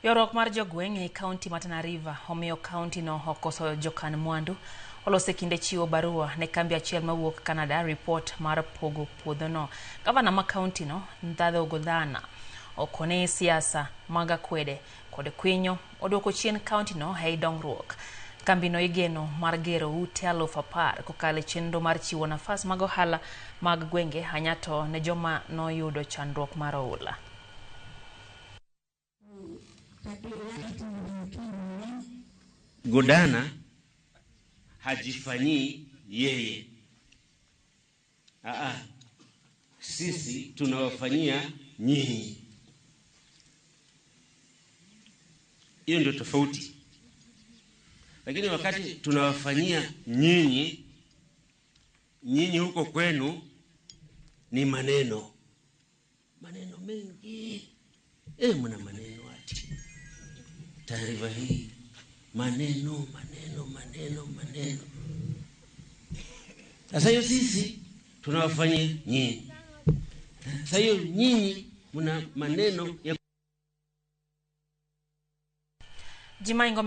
Yorok mar jogweng' e kaunti ma Tana River omiyo kaunti no okoso jokan mwandu olose kinde chiwo barua ne kambi achiel mawuok Canada report mar pogo puodho no. Gavana ma kaunti no Ndadho Godhana okone siasa mag akwede kod kwinyo odwoko chien kaunti no ei dongruok. Kambi no igeno mar gero ute 10,000 kokalo chenro mar chiwo nafas mag ohala mag gwenge hanyato ne joma no yudo chandruok mar oula. Godhana hajifanyi yeye. Sisi tunawafanyia nyinyi. Hiyo ndio tofauti. Lakini wakati tunawafanyia nyinyi huko kwenu ni maneno mengi. Mna maneno ati taarifa hii maneno. Sasa hiyo sisi tunawafanyia nyinyi. Sasa hiyo nyinyi mna maneno ya